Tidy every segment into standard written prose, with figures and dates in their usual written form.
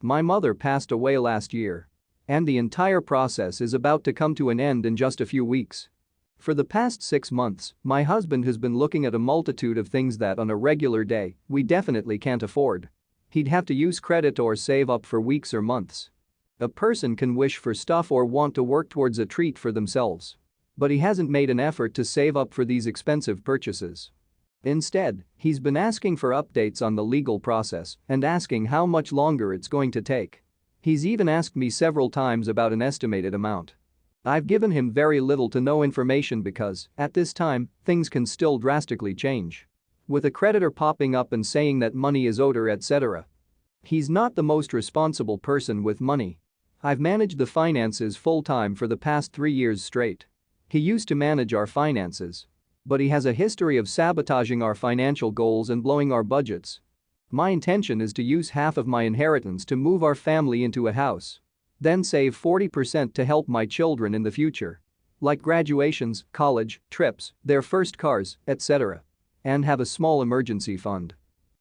My mother passed away last year. And the entire process is about to come to an end in just a few weeks. For the past 6 months, my husband has been looking at a multitude of things that on a regular day, we definitely can't afford. He'd have to use credit or save up for weeks or months. A person can wish for stuff or want to work towards a treat for themselves. But he hasn't made an effort to save up for these expensive purchases. Instead, he's been asking for updates on the legal process and asking how much longer it's going to take. He's even asked me several times about an estimated amount. I've given him very little to no information because, at this time, things can still drastically change. With a creditor popping up and saying that money is owed or etc. He's not the most responsible person with money. I've managed the finances full-time for the past 3 years straight. He used to manage our finances. But he has a history of sabotaging our financial goals and blowing our budgets. My intention is to use half of my inheritance to move our family into a house. Then save 40% to help my children in the future. Like graduations, college, trips, their first cars, etc. And have a small emergency fund.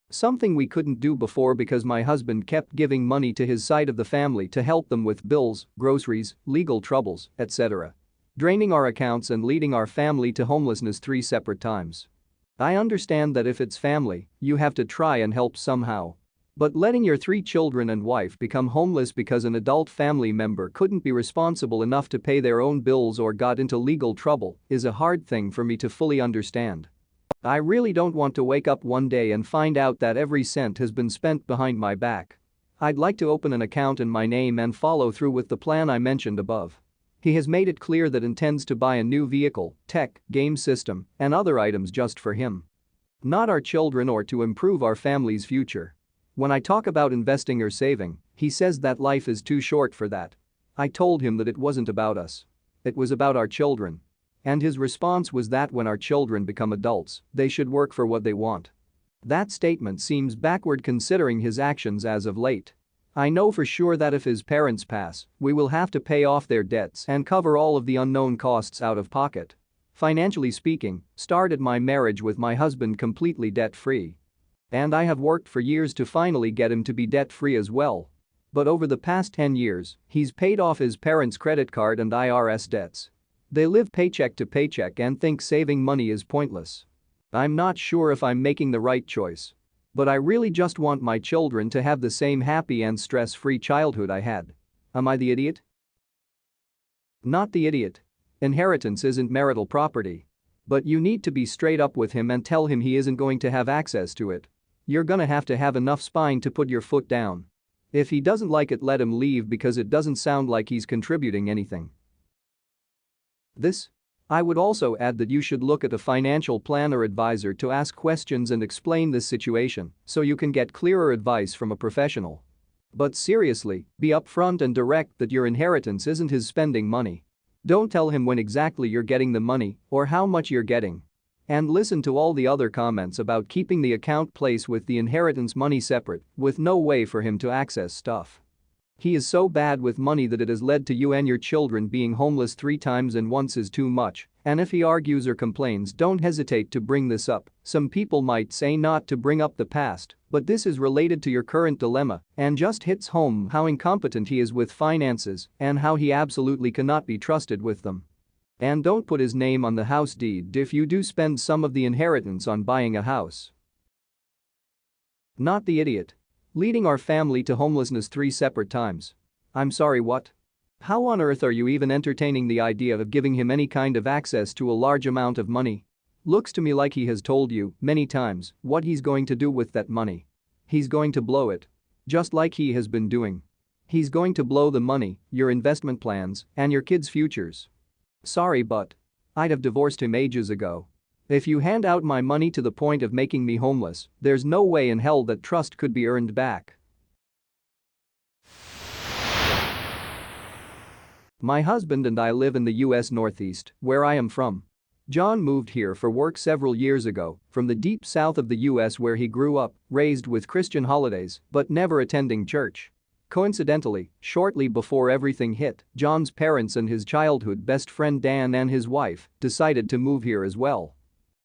Something we couldn't do before because my husband kept giving money to his side of the family to help them with bills, groceries, legal troubles, etc. Draining our accounts and leading our family to homelessness 3 separate times. I understand that if it's family, you have to try and help somehow. But letting your 3 children and wife become homeless because an adult family member couldn't be responsible enough to pay their own bills or got into legal trouble is a hard thing for me to fully understand. I really don't want to wake up one day and find out that every cent has been spent behind my back. I'd like to open an account in my name and follow through with the plan I mentioned above. He has made it clear that intends to buy a new vehicle, tech, game system, and other items just for him. Not our children or to improve our family's future. When I talk about investing or saving, he says that life is too short for that. I told him that it wasn't about us. It was about our children. And his response was that when our children become adults, they should work for what they want. That statement seems backward considering his actions as of late. I know for sure that if his parents pass, we will have to pay off their debts and cover all of the unknown costs out of pocket. Financially speaking, started my marriage with my husband completely debt-free. And I have worked for years to finally get him to be debt-free as well. But over the past 10 years, he's paid off his parents' credit card and IRS debts. They live paycheck to paycheck and think saving money is pointless. I'm not sure if I'm making the right choice. But I really just want my children to have the same happy and stress-free childhood I had. Am I the idiot? Not the idiot. Inheritance isn't marital property. But you need to be straight up with him and tell him he isn't going to have access to it. You're gonna have to have enough spine to put your foot down. If he doesn't like it, let him leave because it doesn't sound like he's contributing anything. I would also add that you should look at a financial planner advisor to ask questions and explain this situation so you can get clearer advice from a professional. But seriously, be upfront and direct that your inheritance isn't his spending money. Don't tell him when exactly you're getting the money or how much you're getting. And listen to all the other comments about keeping the account place with the inheritance money separate with no way for him to access stuff. He is so bad with money that it has led to you and your children being homeless 3 times and once is too much, and if he argues or complains, don't hesitate to bring this up. Some people might say not to bring up the past, but this is related to your current dilemma and just hits home how incompetent he is with finances and how he absolutely cannot be trusted with them. And don't put his name on the house deed if you do spend some of the inheritance on buying a house. Not the idiot. Leading our family to homelessness 3 separate times. I'm sorry, what? How on earth are you even entertaining the idea of giving him any kind of access to a large amount of money? Looks to me like he has told you, many times, what he's going to do with that money. He's going to blow it. Just like he has been doing. He's going to blow the money, your investment plans, and your kids' futures. Sorry, but I'd have divorced him ages ago. If you hand out my money to the point of making me homeless, there's no way in hell that trust could be earned back. My husband and I live in the US Northeast, where I am from. John moved here for work several years ago from the deep south of the US where he grew up, raised with Christian holidays but never attending church. Coincidentally, shortly before everything hit, John's parents and his childhood best friend Dan and his wife decided to move here as well.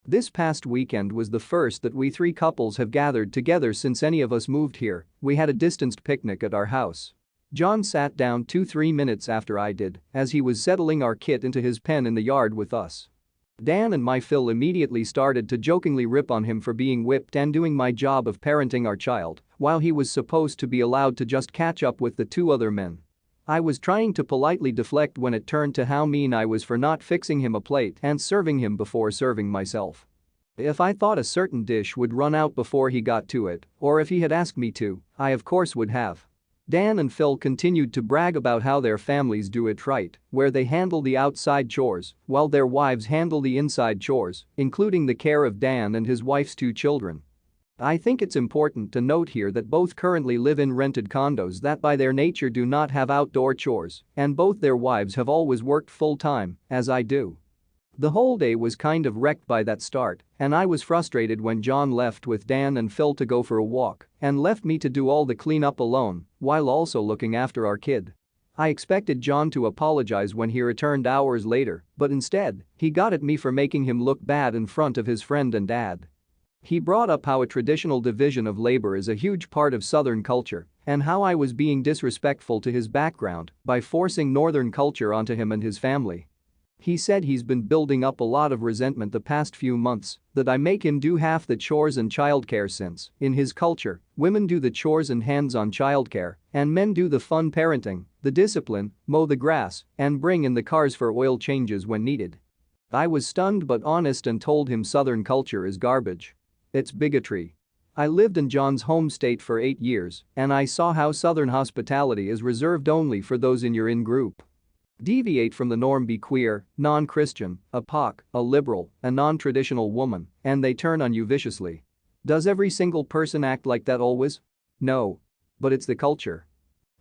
This past weekend was the first that we three couples have gathered together since any of us moved here. We had a distanced picnic at our house. John sat down 2-3 minutes after I did, as he was settling our kit into his pen in the yard with us. Dan and my Phil immediately started to jokingly rip on him for being whipped and doing my job of parenting our child, while he was supposed to be allowed to just catch up with the two other men. I was trying to politely deflect when it turned to how mean I was for not fixing him a plate and serving him before serving myself. If I thought a certain dish would run out before he got to it, or if he had asked me to, I of course would have. Dan and Phil continued to brag about how their families do it right, where they handle the outside chores while their wives handle the inside chores, including the care of Dan and his wife's two children. I think it's important to note here that both currently live in rented condos that by their nature do not have outdoor chores, and both their wives have always worked full-time, as I do. The whole day was kind of wrecked by that start, and I was frustrated when John left with Dan and Phil to go for a walk and left me to do all the cleanup alone while also looking after our kid. I expected John to apologize when he returned hours later, but instead, he got at me for making him look bad in front of his friend and dad. He brought up how a traditional division of labor is a huge part of Southern culture and how I was being disrespectful to his background by forcing Northern culture onto him and his family. He said he's been building up a lot of resentment the past few months that I make him do half the chores and childcare since, in his culture, women do the chores and hands-on childcare, and men do the fun parenting, the discipline, mow the grass, and bring in the cars for oil changes when needed. I was stunned but honest and told him Southern culture is garbage. It's bigotry. I lived in John's home state for 8 years, and I saw how Southern hospitality is reserved only for those in your in-group. Deviate from the norm, be queer, non-Christian, a POC, a liberal, a non-traditional woman, and they turn on you viciously. Does every single person act like that always? No. But it's the culture.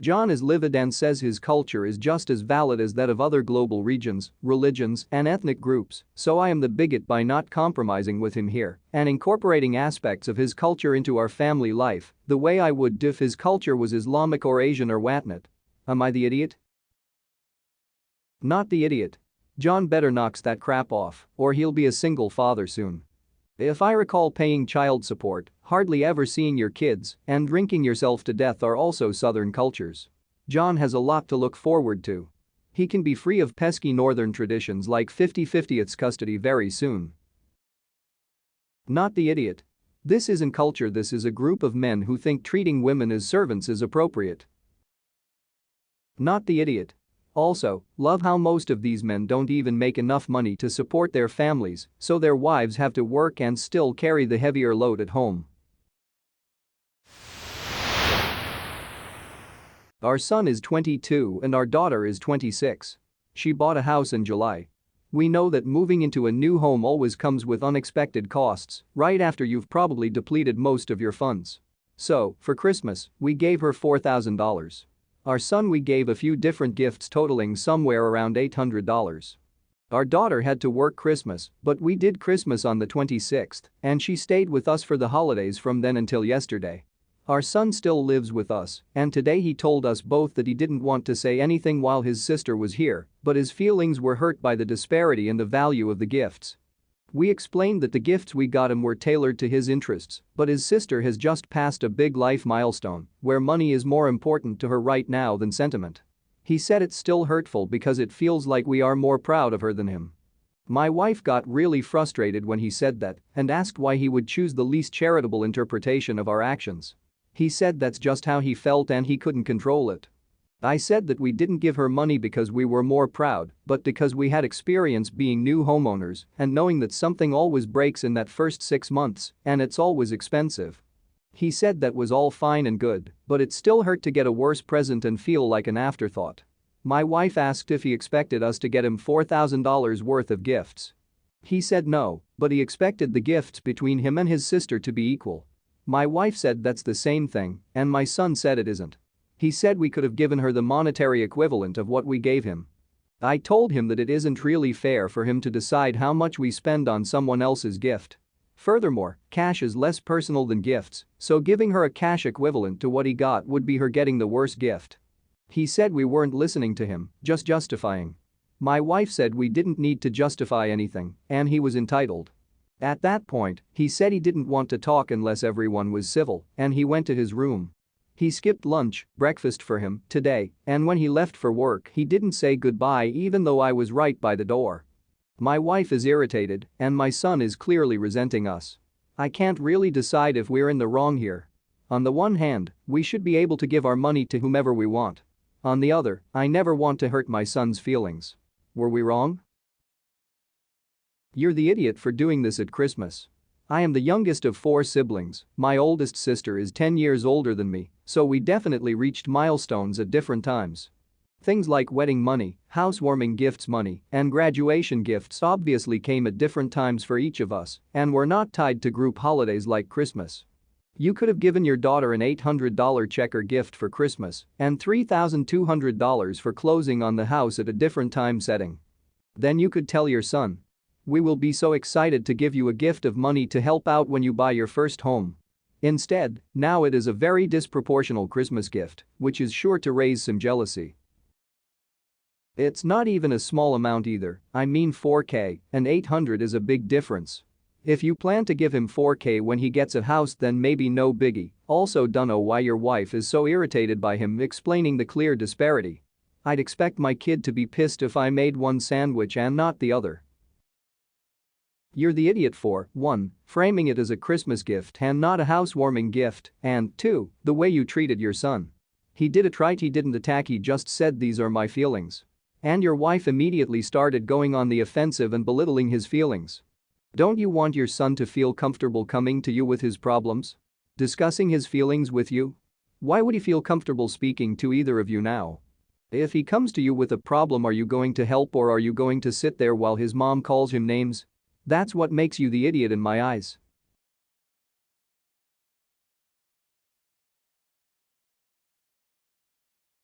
John is livid and says his culture is just as valid as that of other global regions, religions, and ethnic groups, so I am the bigot by not compromising with him here and incorporating aspects of his culture into our family life the way I would if his culture was Islamic or Asian or whatnot. Am I the idiot? Not the idiot. John better knocks that crap off, or he'll be a single father soon. If I recall, paying child support, hardly ever seeing your kids, and drinking yourself to death are also Southern cultures. John has a lot to look forward to. He can be free of pesky Northern traditions like 50/50ths custody very soon. Not the idiot. This isn't culture, this is a group of men who think treating women as servants is appropriate. Not the idiot. Also, love how most of these men don't even make enough money to support their families, so their wives have to work and still carry the heavier load at home. Our son is 22 and our daughter is 26. She bought a house in July. We know that moving into a new home always comes with unexpected costs, right after you've probably depleted most of your funds. So, for Christmas, we gave her $4,000. Our son we gave a few different gifts totaling somewhere around $800. Our daughter had to work Christmas, but we did Christmas on the 26th, and she stayed with us for the holidays from then until yesterday. Our son still lives with us, and today he told us both that he didn't want to say anything while his sister was here, but his feelings were hurt by the disparity in the value of the gifts. We explained that the gifts we got him were tailored to his interests, but his sister has just passed a big life milestone where money is more important to her right now than sentiment. He said it's still hurtful because it feels like we are more proud of her than him. My wife got really frustrated when he said that and asked why he would choose the least charitable interpretation of our actions. He said that's just how he felt and he couldn't control it. I said that we didn't give her money because we were more proud, but because we had experience being new homeowners and knowing that something always breaks in that first 6 months and it's always expensive. He said that was all fine and good, but it still hurt to get a worse present and feel like an afterthought. My wife asked if he expected us to get him $4,000 worth of gifts. He said no, but he expected the gifts between him and his sister to be equal. My wife said that's the same thing, and my son said it isn't. He said we could have given her the monetary equivalent of what we gave him. I told him that it isn't really fair for him to decide how much we spend on someone else's gift. Furthermore, cash is less personal than gifts, so giving her a cash equivalent to what he got would be her getting the worst gift. He said we weren't listening to him, just justifying. My wife said we didn't need to justify anything, and he was entitled. At that point, he said he didn't want to talk unless everyone was civil, and he went to his room. He skipped lunch, breakfast for him, today, and when he left for work he didn't say goodbye even though I was right by the door. My wife is irritated, and my son is clearly resenting us. I can't really decide if we're in the wrong here. On the one hand, we should be able to give our money to whomever we want. On the other, I never want to hurt my son's feelings. Were we wrong? You're the idiot for doing this at Christmas. I am the youngest of 4 siblings, my oldest sister is 10 years older than me, so we definitely reached milestones at different times. Things like wedding money, housewarming gifts money, and graduation gifts obviously came at different times for each of us and were not tied to group holidays like Christmas. You could have given your daughter an $800 checker gift for Christmas and $3,200 for closing on the house at a different time setting. Then you could tell your son, "We will be so excited to give you a gift of money to help out when you buy your first home." Instead, now it is a very disproportional Christmas gift, which is sure to raise some jealousy. It's not even a small amount either, I mean $4K and $800 is a big difference. If you plan to give him $4K when he gets a house, then maybe no biggie. Also, don't know why your wife is so irritated by him explaining the clear disparity. I'd expect my kid to be pissed if I made one sandwich and not the other. You're the idiot for 1. Framing it as a Christmas gift and not a housewarming gift, and 2. The way you treated your son. He did it right, he didn't attack, he just said these are my feelings. And your wife immediately started going on the offensive and belittling his feelings. Don't you want your son to feel comfortable coming to you with his problems? Discussing his feelings with you? Why would he feel comfortable speaking to either of you now? If he comes to you with a problem, are you going to help or are you going to sit there while his mom calls him names? That's what makes you the idiot in my eyes.